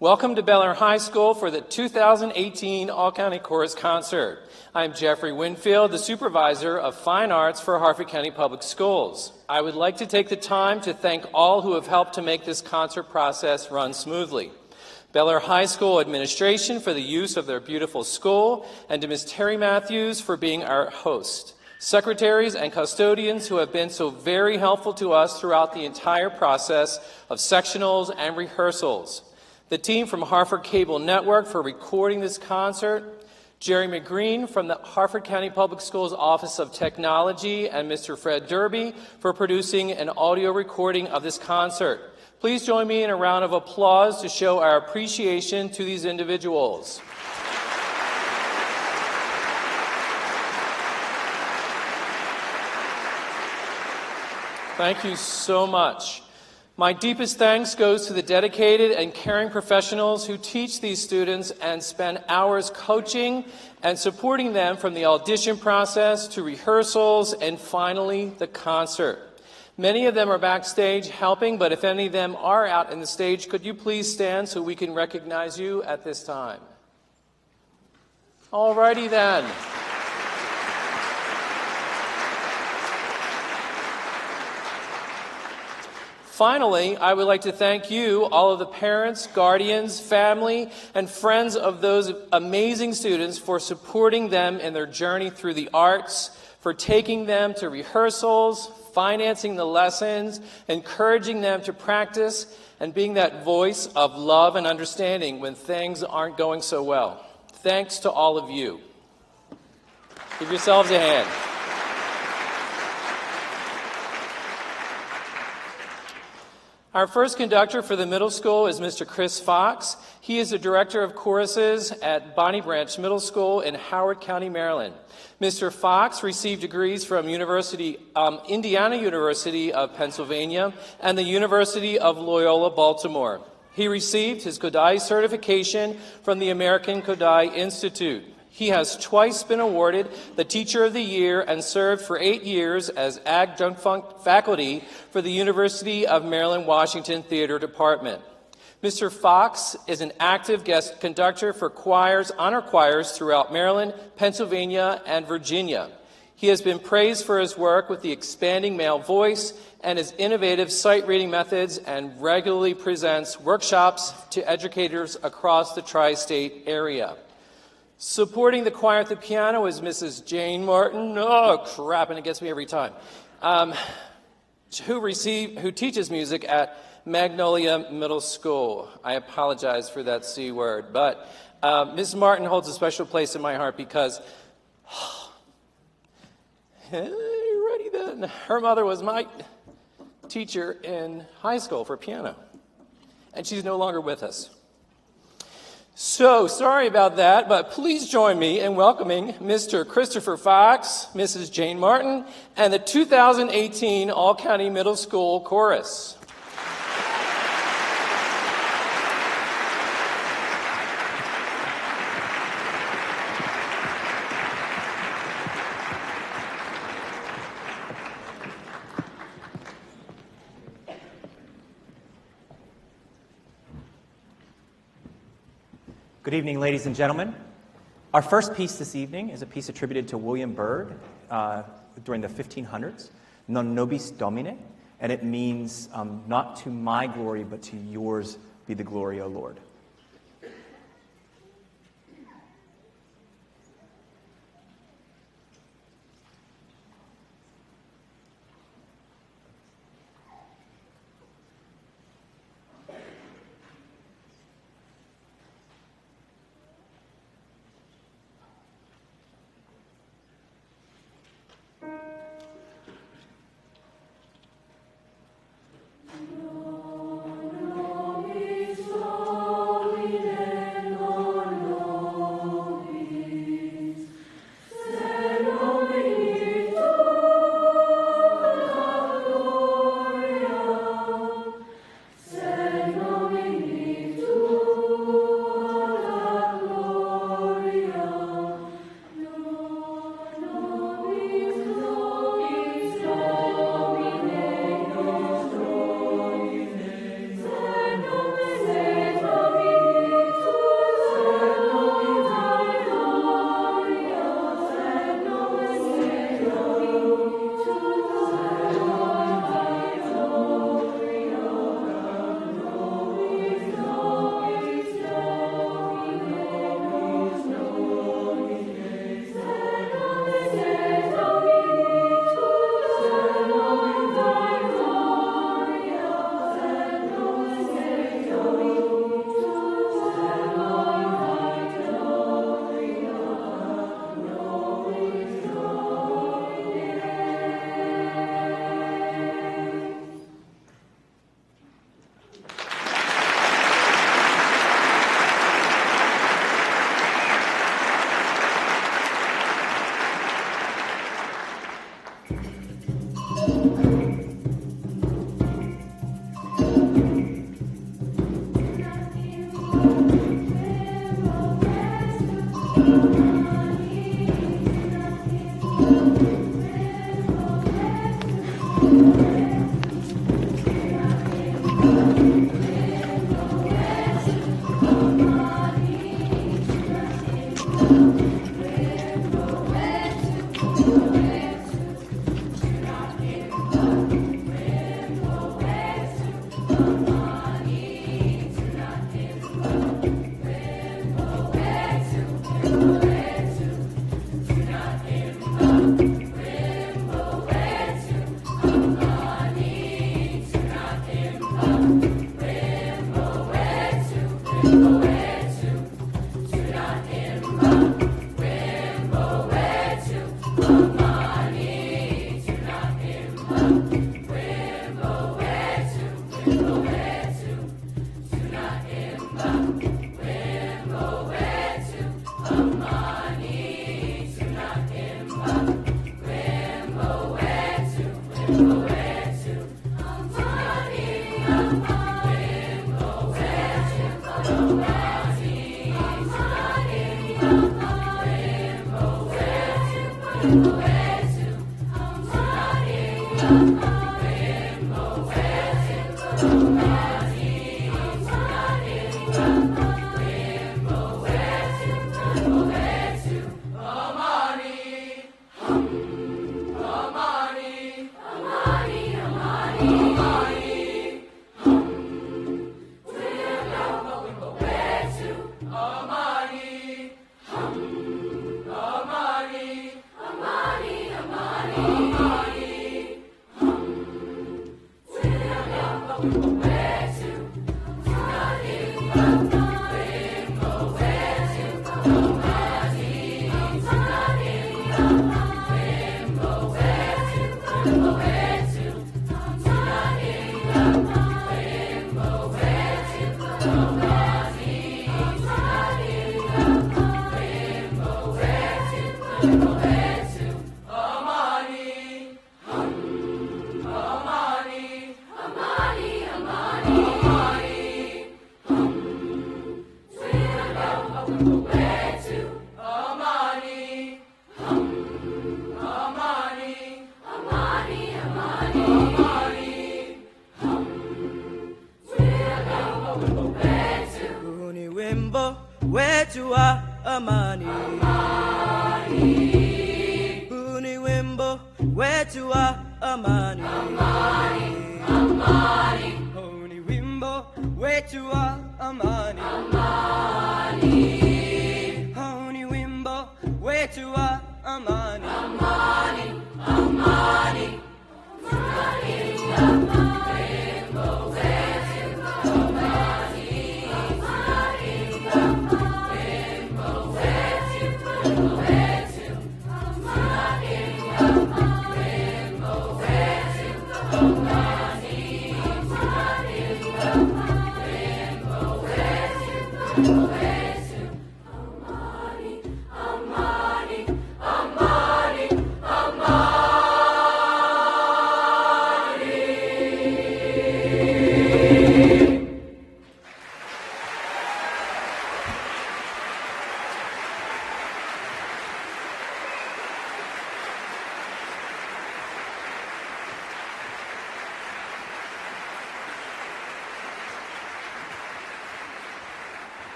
Welcome to Bel Air High School for the 2018 All-County Chorus Concert. I'm Jeffrey Winfield, the Supervisor of Fine Arts for Harford County Public Schools. I would like to take the time to thank all who have helped to make this concert process run smoothly. Bel Air High School administration for the use of their beautiful school, and to Ms. Terry Matthews for being our host. Secretaries and custodians who have been so very helpful to us throughout the entire process of sectionals and rehearsals. The team from Harford Cable Network for recording this concert, Jerry McGreen from the Harford County Public Schools Office of Technology, and Mr. Fred Derby for producing an audio recording of this concert. Please join me in a round of applause to show our appreciation to these individuals. Thank you so much. My deepest thanks goes to the dedicated and caring professionals who teach these students and spend hours coaching and supporting them from the audition process to rehearsals and finally the concert. Many of them are backstage helping, but if any of them are out in the stage, could you please stand so we can recognize you at this time? All righty then. Finally, I would like to thank you, all of the parents, guardians, family, and friends of those amazing students for supporting them in their journey through the arts, for taking them to rehearsals, financing the lessons, encouraging them to practice, and being that voice of love and understanding when things aren't going so well. Thanks to all of you. Give yourselves a hand. Our first conductor for the middle school is Mr. Chris Fox. He is the Director of Choruses at Bonnie Branch Middle School in Howard County, Maryland. Mr. Fox received degrees from Indiana University of Pennsylvania and the University of Loyola, Baltimore. He received his Kodai certification from the American Kodai Institute. He has twice been awarded the Teacher of the Year and served for 8 years as adjunct faculty for the University of Maryland, Washington Theater Department. Mr. Fox is an active guest conductor for choirs, honor choirs throughout Maryland, Pennsylvania, and Virginia. He has been praised for his work with the expanding male voice and his innovative sight reading methods, and regularly presents workshops to educators across the tri-state area. Supporting the choir at the piano is Mrs. Jane Martin. Oh, crap, and it gets me every time. Who teaches music at Magnolia Middle School. I apologize for that C word, but Ms. Martin holds a special place in my heart because, you ready then? Her mother was my teacher in high school for piano, and she's no longer with us. So, sorry about that, but please join me in welcoming Mr. Christopher Fox, Mrs. Jane Martin, and the 2018 All-County Middle School Chorus. Good evening, ladies and gentlemen. Our first piece this evening is a piece attributed to William Byrd during the 1500s, Non nobis Domine, and it means not to my glory, but to yours be the glory, O Lord. No, no,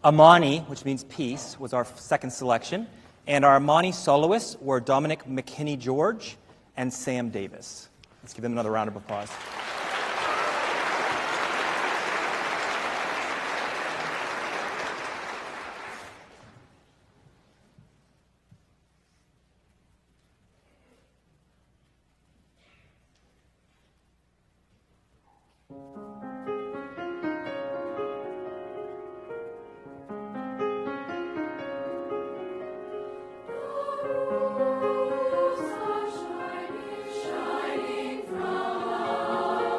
Amani, which means peace, was our second selection. And our Amani soloists were Dominic McKinney-George and Sam Davis. Let's give them another round of applause. Shining from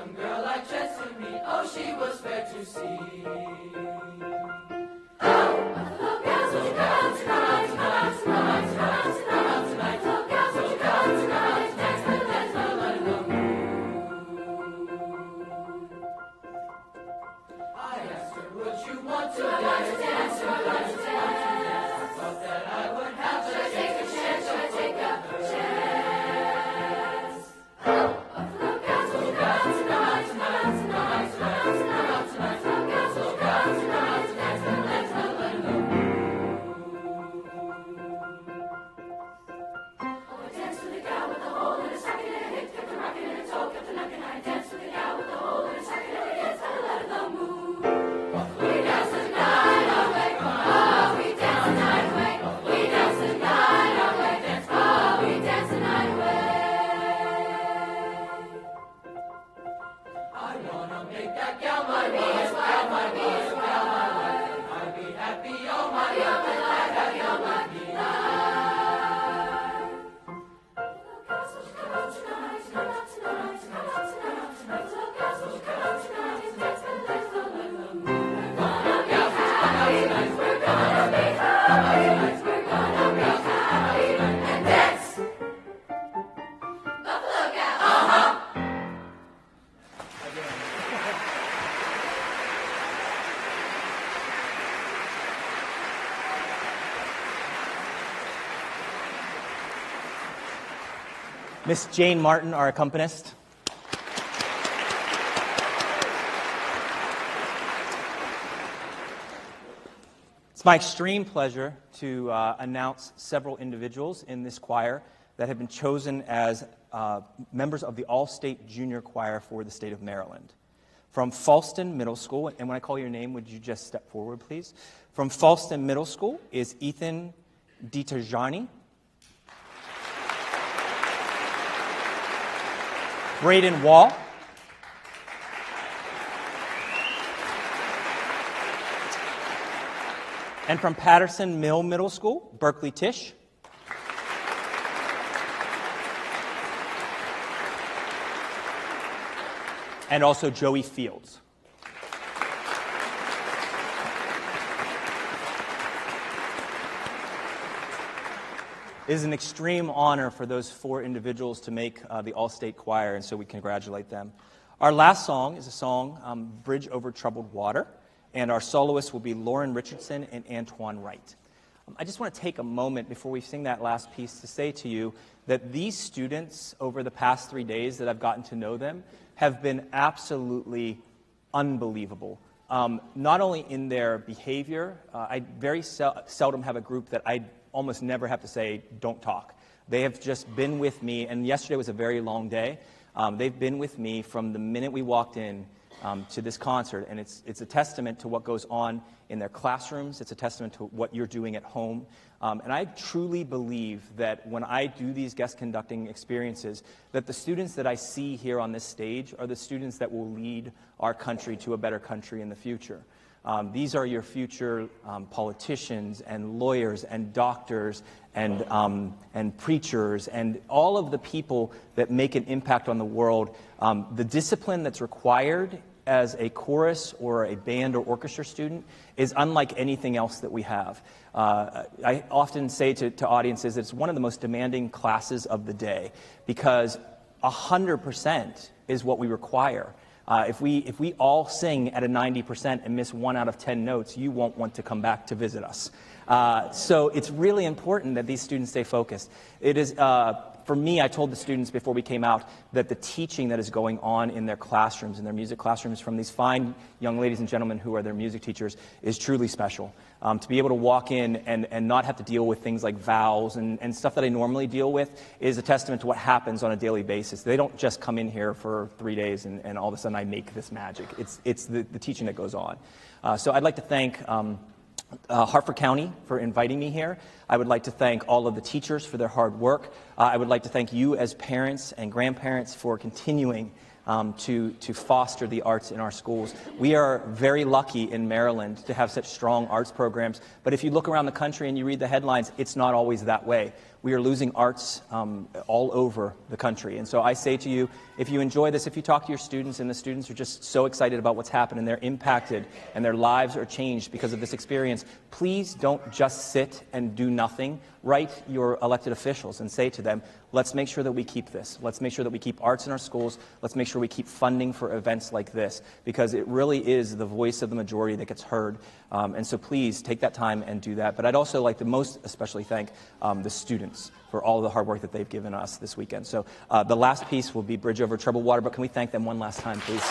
handsome girl I chanced to meet. Oh, she was fair to see. Miss Jane Martin, our accompanist. It's my extreme pleasure to announce several individuals in this choir that have been chosen as members of the All-State Junior Choir for the state of Maryland. From Falston Middle School, and when I call your name, would you just step forward, please? From Falston Middle School is Ethan Ditajani. Braden Wall. And from Patterson Mill Middle School, Berkeley Tish. And also Joey Fields. It is an extreme honor for those four individuals to make the All-State Choir, and so we congratulate them. Our last song is a song, Bridge Over Troubled Water, and our soloists will be Lauren Richardson and Antoine Wright. I just want to take a moment before we sing that last piece to say to you that these students, over the past 3 days that I've gotten to know them, have been absolutely unbelievable. Not only in their behavior, I very seldom have a group that I almost never have to say, don't talk. They have just been with me, and yesterday was a very long day. They've been with me from the minute we walked in to this concert, and it's a testament to what goes on in their classrooms. It's a testament to what you're doing at home. And I truly believe that when I do these guest conducting experiences, that the students that I see here on this stage are the students that will lead our country to a better country in the future. These are your future politicians and lawyers and doctors and preachers and all of the people that make an impact on the world. The discipline that's required as a chorus or a band or orchestra student is unlike anything else that we have. I often say to audiences that it's one of the most demanding classes of the day because 100% is what we require. If we all sing at a 90% and miss 1 out of 10 notes, you won't want to come back to visit us. So it's really important that these students stay focused. It is, for me, I told the students before we came out that the teaching that is going on in their classrooms, in their music classrooms, from these fine young ladies and gentlemen who are their music teachers is truly special. To be able to walk in and not have to deal with things like vowels and stuff that I normally deal with is a testament to what happens on a daily basis. They don't just come in here for 3 days and all of a sudden I make this magic. It's the teaching that goes on. So I'd like to thank Harford County for inviting me here. I would like to thank all of the teachers for their hard work. I would like to thank you as parents and grandparents for continuing to foster the arts in our schools. We are very lucky in Maryland to have such strong arts programs, but if you look around the country and you read the headlines, it's not always that way. we are losing arts all over the country. And so I say to you, if you enjoy this, if you talk to your students and the students are just so excited about what's happened and they're impacted and their lives are changed because of this experience, please don't just sit and do nothing. Write your elected officials and say to them, let's make sure that we keep this. Let's make sure that we keep arts in our schools. Let's make sure we keep funding for events like this, because it really is the voice of the majority that gets heard. And so please take that time and do that. But I'd also like to most especially thank the students for all the hard work that they've given us this weekend. So the last piece will be Bridge Over Troubled Water, but can we thank them one last time, please?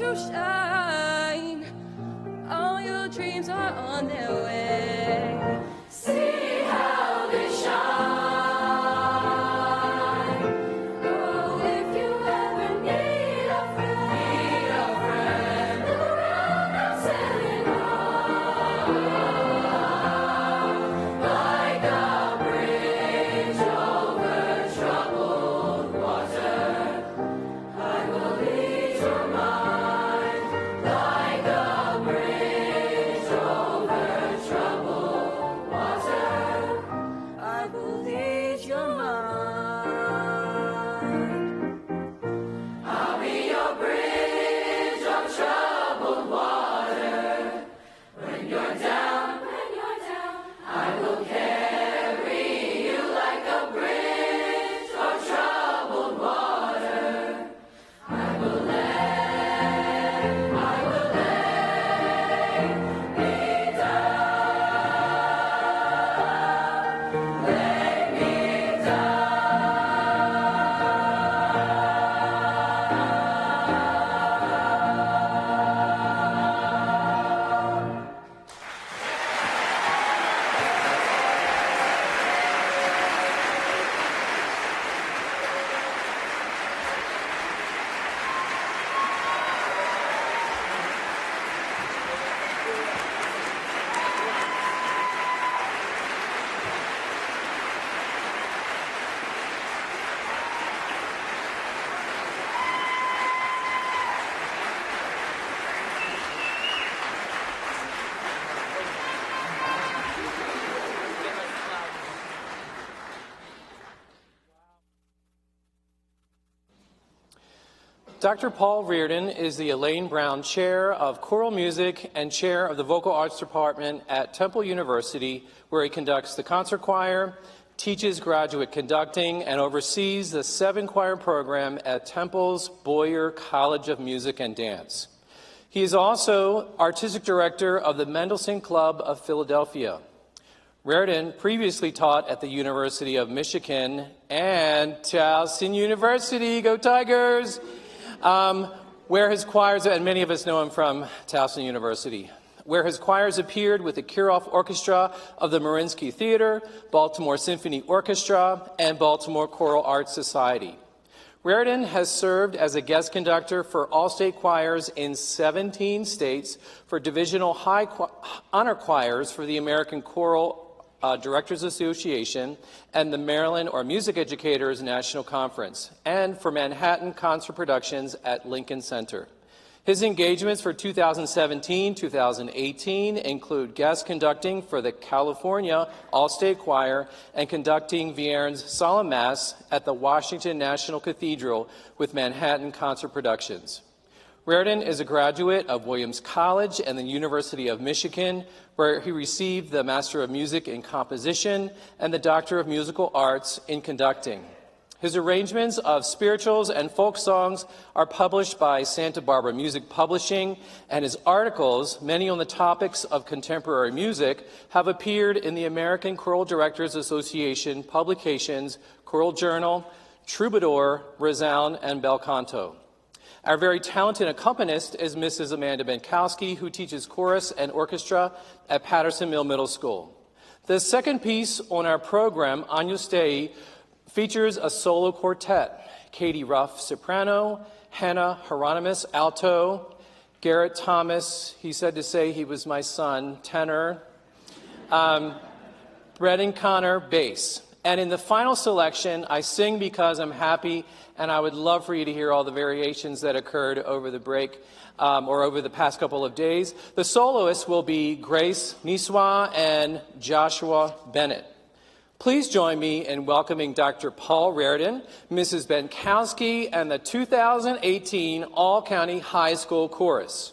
to shine. All your dreams are on their way. See how they shine. Oh, if you ever need a friend, look around and sailing on like a bridge over troubled water. I will lead your mind like a bridge over troubled water. Dr. Paul Reardon is the Elaine Brown Chair of Choral Music and Chair of the Vocal Arts Department at Temple University, where he conducts the concert choir, teaches graduate conducting, and oversees the 7-choir program at Temple's Boyer College of Music and Dance. He is also Artistic Director of the Mendelssohn Club of Philadelphia. Reardon previously taught at the University of Michigan and Towson University, go Tigers, where his choirs, and many of us know him from Towson University, where his choirs appeared with the Kirov Orchestra of the Mariinsky Theater, Baltimore Symphony Orchestra, and Baltimore Choral Arts Society. Reardon has served as a guest conductor for all-state choirs in 17 states, for divisional honor choirs for the American Choral Directors Association and the Maryland or Music Educators National Conference, and for Manhattan Concert Productions at Lincoln Center. His engagements for 2017-2018 include guest conducting for the California All-State Choir and conducting Viern's Solemn Mass at the Washington National Cathedral with Manhattan Concert Productions. Reardon is a graduate of Williams College and the University of Michigan, where he received the Master of Music in Composition and the Doctor of Musical Arts in Conducting. His arrangements of spirituals and folk songs are published by Santa Barbara Music Publishing, and his articles, many on the topics of contemporary music, have appeared in the American Choral Directors Association publications Choral Journal, Troubadour, Resound, and Bel Canto. Our very talented accompanist is Mrs. Amanda Benkowski, who teaches chorus and orchestra at Patterson Mill Middle School. The second piece on our program, Agnus Dei, features a solo quartet: Katie Ruff, soprano; Hannah Hieronymus, alto; Garrett Thomas, he said to say he was my son, tenor; Brendan Connor, bass. And in the final selection, I sing because I'm happy, and I would love for you to hear all the variations that occurred over the break or over the past couple of days. The soloists will be Grace Niswa and Joshua Bennett. Please join me in welcoming Dr. Paul Reardon, Mrs. Benkowski, and the 2018 All-County High School Chorus.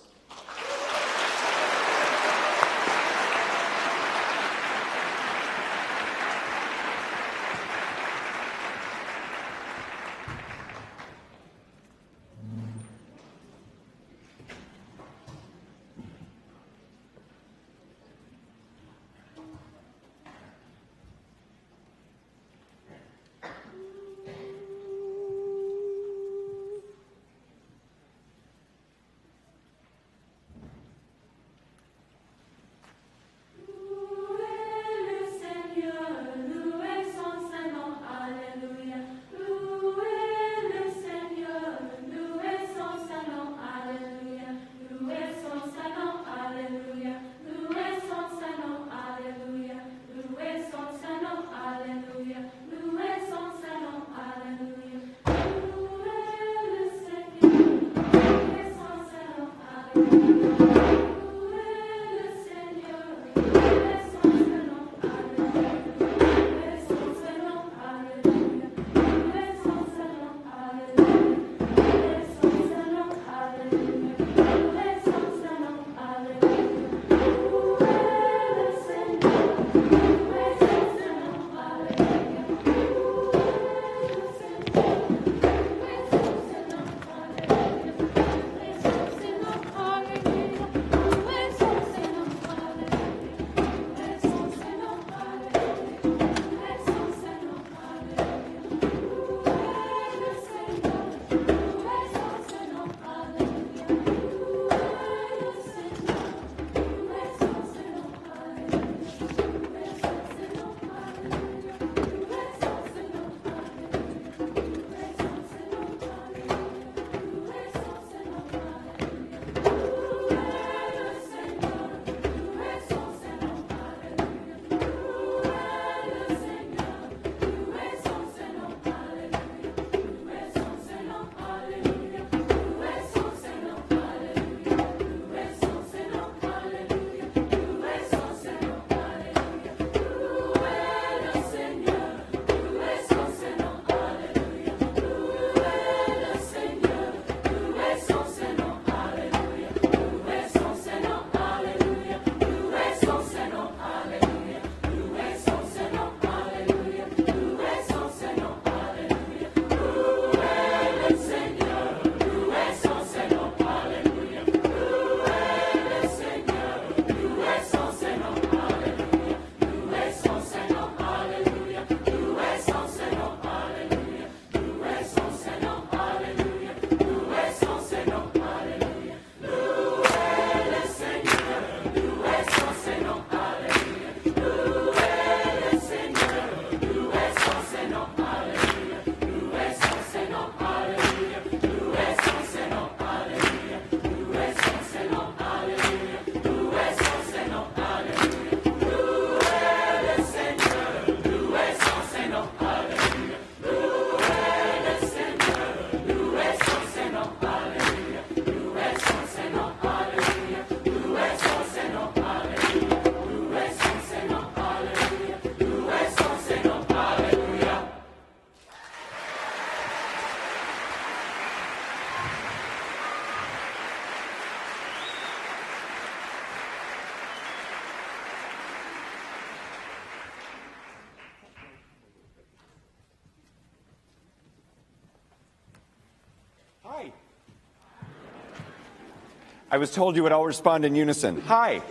I was told you would all respond in unison. Hi.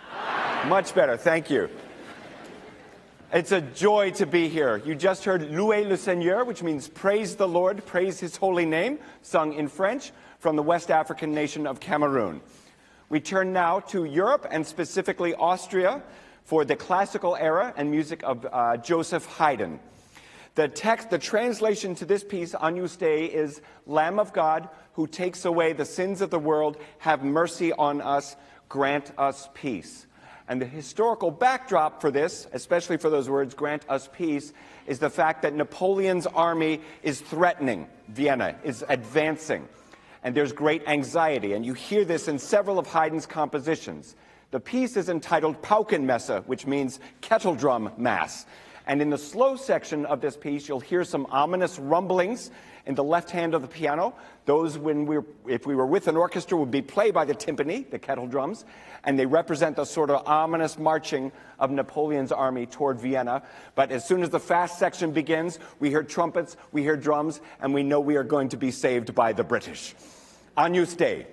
Hi. Much better, thank you. It's a joy to be here. You just heard Louez le Seigneur, which means praise the Lord, praise his holy name, sung in French from the West African nation of Cameroon. We turn now to Europe, and specifically Austria, for the classical era and music of Joseph Haydn. The translation to this piece, Agnus Dei, is Lamb of God, who takes away the sins of the world, have mercy on us, grant us peace. And the historical backdrop for this, especially for those words, grant us peace, is the fact that Napoleon's army is threatening Vienna, is advancing. And there's great anxiety, and you hear this in several of Haydn's compositions. The piece is entitled Paukenmesse, which means kettle drum mass. And in the slow section of this piece, you'll hear some ominous rumblings in the left hand of the piano. Those, if we were with an orchestra, would be played by the timpani, the kettle drums, and they represent the sort of ominous marching of Napoleon's army toward Vienna. But as soon as the fast section begins, we hear trumpets, we hear drums, and we know we are going to be saved by the British. Agnus Dei.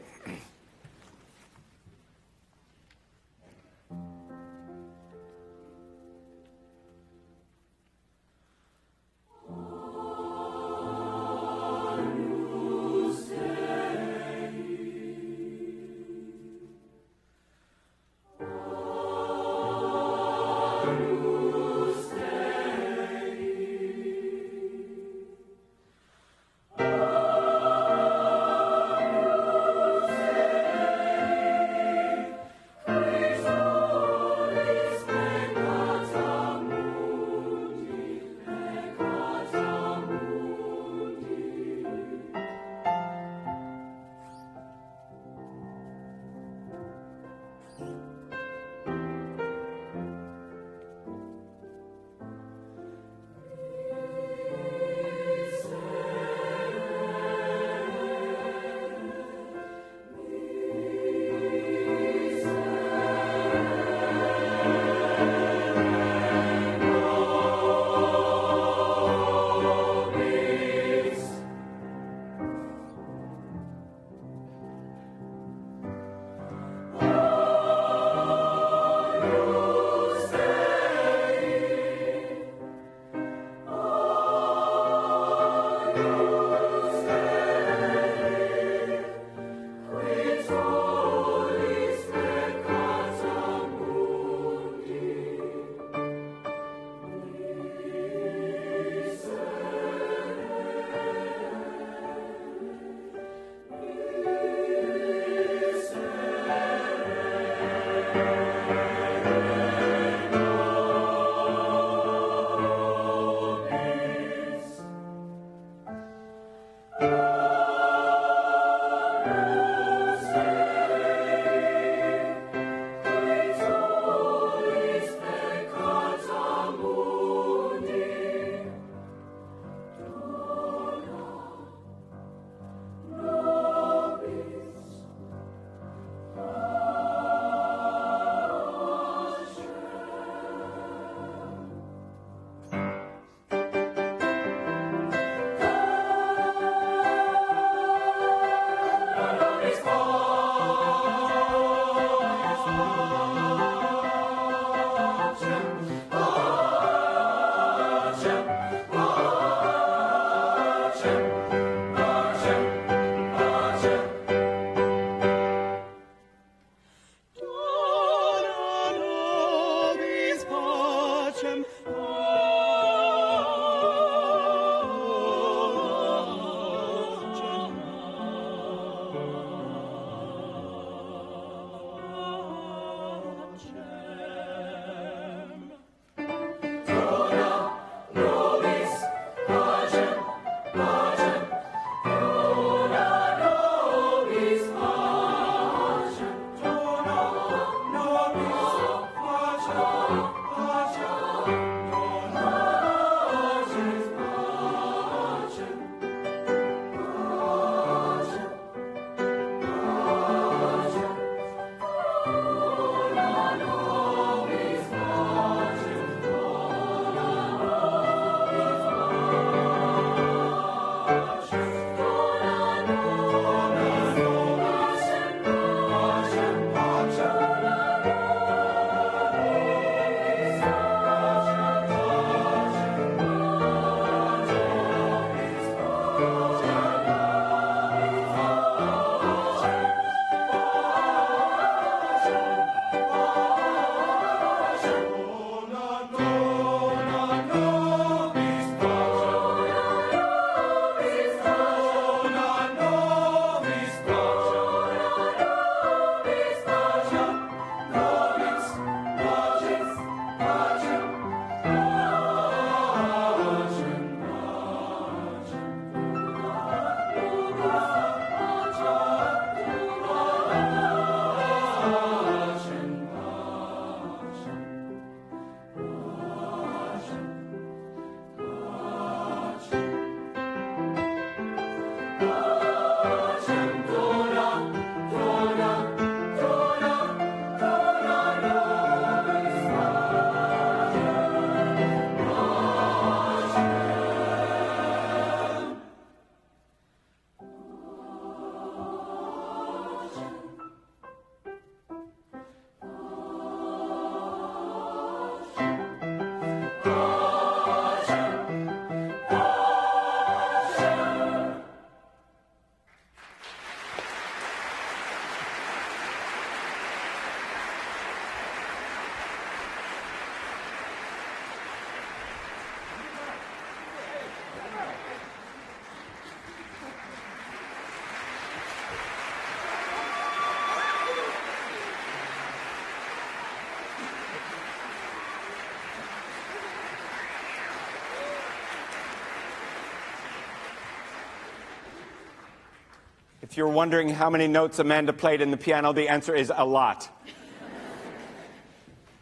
If you're wondering how many notes Amanda played in the piano, the answer is a lot.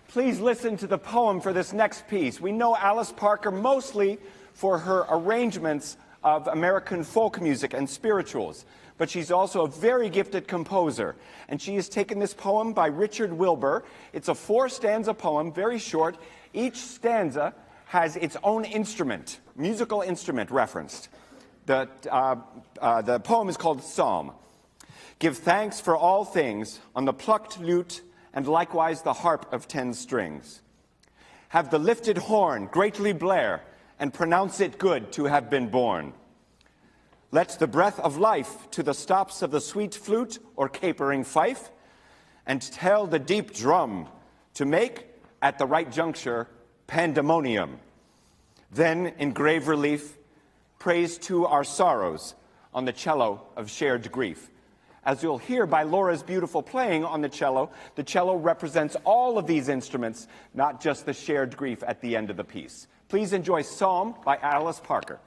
Please listen to the poem for this next piece. We know Alice Parker mostly for her arrangements of American folk music and spirituals, but she's also a very gifted composer. And she has taken this poem by Richard Wilbur. It's a 4-stanza poem, very short. Each stanza has its own instrument, musical instrument referenced. The poem is called Psalm. Give thanks for all things on the plucked lute and likewise the harp of 10 strings. Have the lifted horn greatly blare and pronounce it good to have been born. Let the breath of life to the stops of the sweet flute or capering fife and tell the deep drum to make at the right juncture pandemonium. Then in grave relief, praise to our sorrows on the cello of shared grief. As you'll hear by Laura's beautiful playing on the cello represents all of these instruments, not just the shared grief at the end of the piece. Please enjoy Psalm by Alice Parker.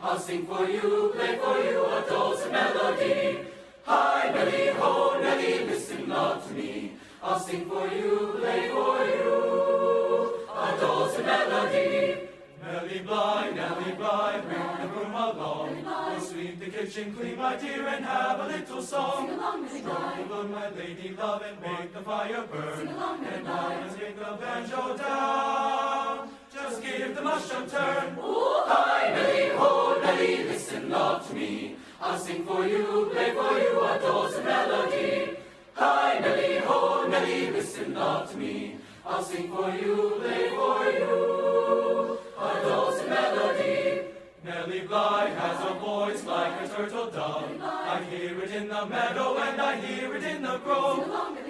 I'll sing for you, play for you a dulcet melody. Hi, Nelly, ho, Nelly, listen not to me. I'll sing for you, play for you a dulcet melody. Nelly Bly, bring the broom along. We'll sweep the kitchen clean, my dear, and have a little song. Stroke the wood, my lady love, and make the fire burn. And I must take the banjo down. Just give the mush a turn. Ooh, hi, Nelly, ho, Nelly, listen not to me. I'll sing for you, play for you a dulcet melody. Hi, Nelly, ho, Nelly, listen not to me. I'll sing for you, play for you a dulcet melody. Nelly Bly has a voice like a turtle dove. I hear it in the meadow and I hear it in the grove.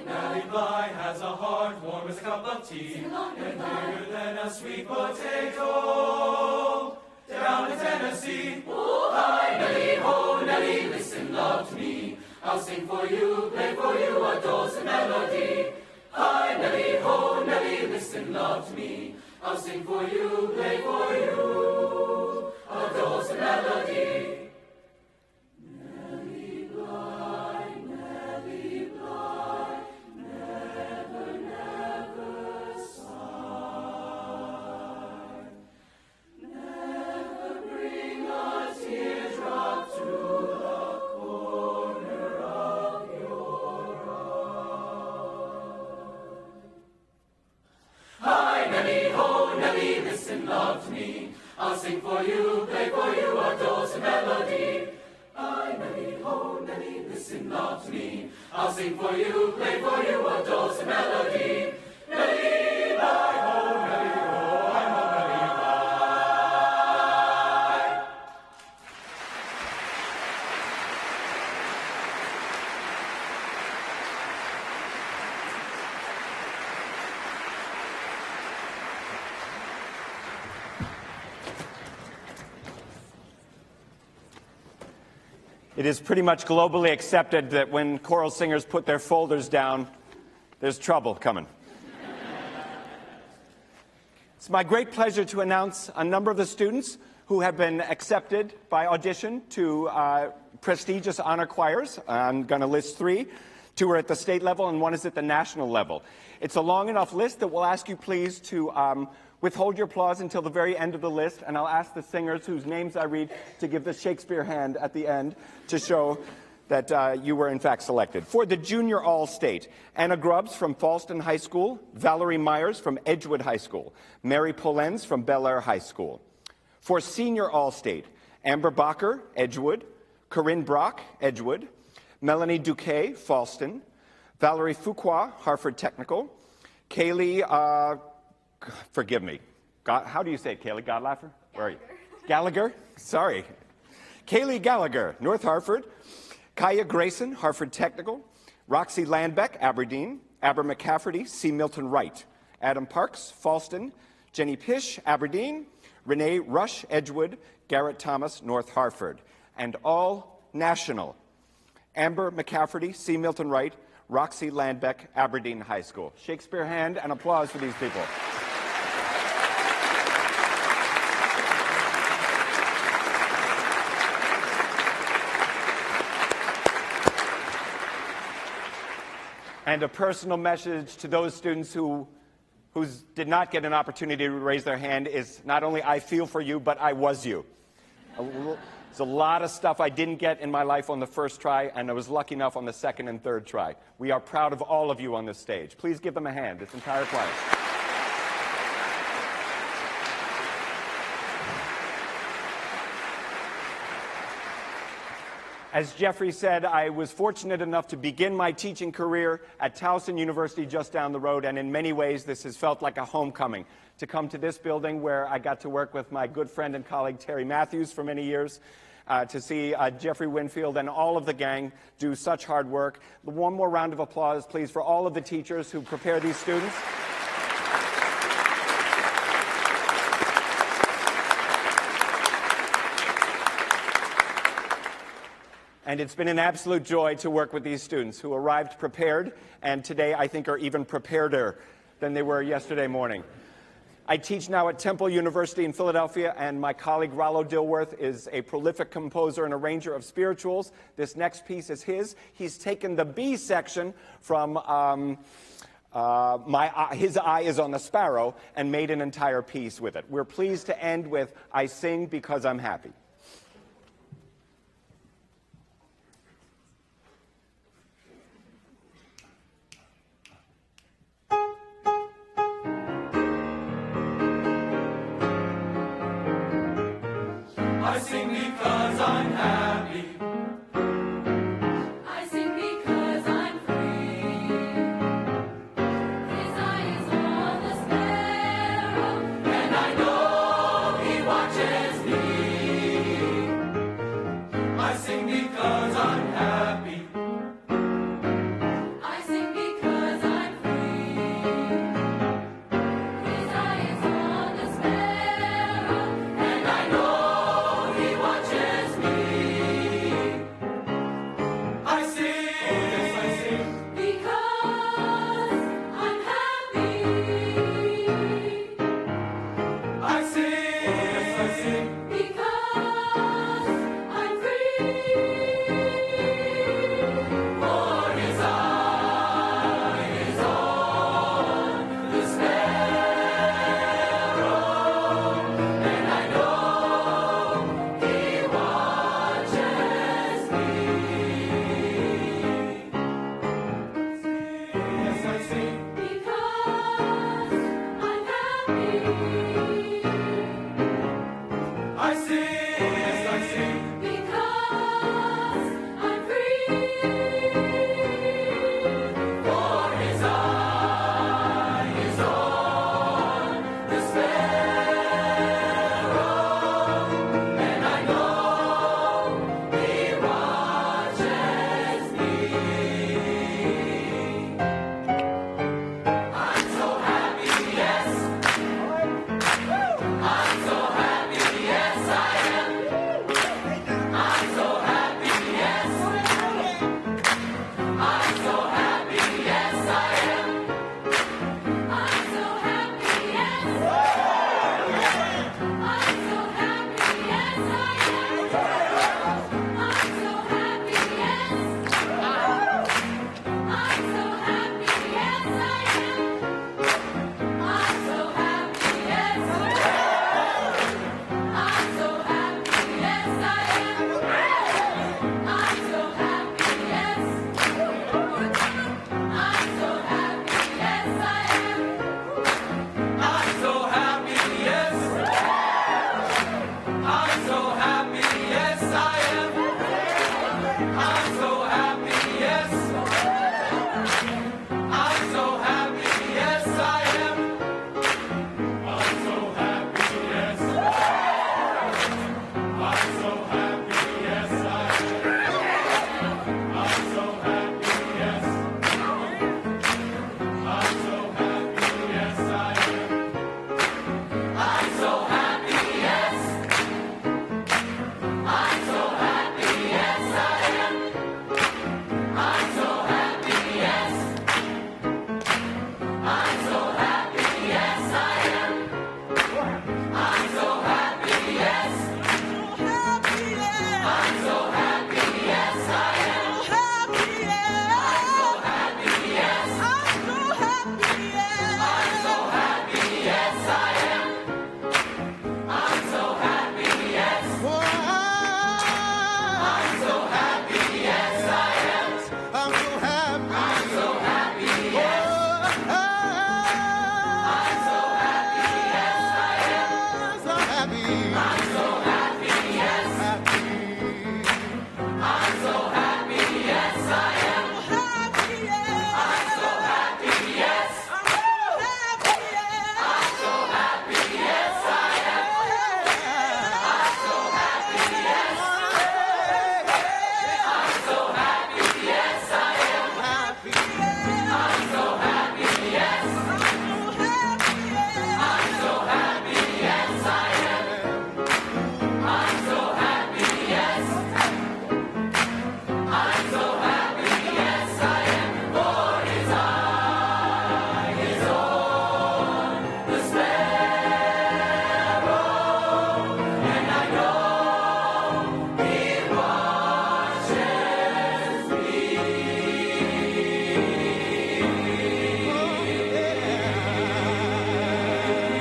Nelly Bly has a heart warm as a cup of tea, and dearer than a sweet potato down in Tennessee. Ooh, hi, Nelly, ho, Nelly, listen love to me. I'll sing for you, play for you a dulcet melody. Hi, Nelly, ho, Nelly, listen love to me. I'll sing for you, play for you a dulcet melody. Nelly Bly, Nelly Bly, never, never sigh. Never bring a teardrop to the corner of your eye. Hi, Nelly, ho, Nelly, listen love to me. I'll sing for you, play for you a dulcet melody. Hi, Nelly, ho, Nelly, listen love to me. I'll sing for you, play for you a dulcet melody. Nelly, Bly, ho, Nelly, ho, I'm a Nelly Bly. It is pretty much globally accepted that when choral singers put their folders down, there's trouble coming. It's my great pleasure to announce a number of the students who have been accepted by audition to prestigious honor choirs. I'm going to list 3. 2 are at the state level and 1 is at the national level. It's a long enough list that we'll ask you please to withhold your applause until the very end of the list, and I'll ask the singers whose names I read to give the Shakespeare hand at the end to show that you were in fact selected. For the Junior All-State, Anna Grubbs from Falston High School, Valerie Myers from Edgewood High School, Mary Polenz from Bel Air High School. For Senior All-State, Amber Bacher, Edgewood, Corinne Brock, Edgewood, Melanie Duquet, Falston, Valerie Fuqua, Harford Technical, Kaylee, forgive me, how do you say it, Kaylee? Godlaffer? Where are you? Gallagher? Sorry. Kaylee Gallagher, North Harford, Kaya Grayson, Harford Technical, Roxy Landbeck, Aberdeen, Aber McCafferty, C. Milton Wright, Adam Parks, Falston, Jenny Pish, Aberdeen, Renee Rush, Edgewood, Garrett Thomas, North Harford, and all national, Amber McCafferty, C. Milton Wright, Roxy Landbeck, Aberdeen High School. Shakespeare hand and applause for these people. And a personal message to those students who did not get an opportunity to raise their hand is not only I feel for you, but I was you. There's a lot of stuff I didn't get in my life on the first try, and I was lucky enough on the second and third try. We are proud of all of you on this stage. Please give them a hand, this entire choir. As Jeffrey said, I was fortunate enough to begin my teaching career at Towson University just down the road, and in many ways this has felt like a homecoming. To come to this building where I got to work with my good friend and colleague Terry Matthews for many years, to see Jeffrey Winfield and all of the gang do such hard work. One more round of applause, please, for all of the teachers who prepare these students. And it's been an absolute joy to work with these students who arrived prepared, and today I think are even prepareder than they were yesterday morning. I teach now at Temple University in Philadelphia, and my colleague Rollo Dilworth is a prolific composer and arranger of spirituals. This next piece is his. He's taken the B section from His Eye is on the Sparrow and made an entire piece with it. We're pleased to end with I Sing Because I'm Happy. I sing because I'm happy. I sing because I'm free. His eye is on the sparrow, And I know he watches me. I sing because I'm happy. I sing because I'm free. His eye is on the sparrow, And I know he watches me.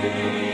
King.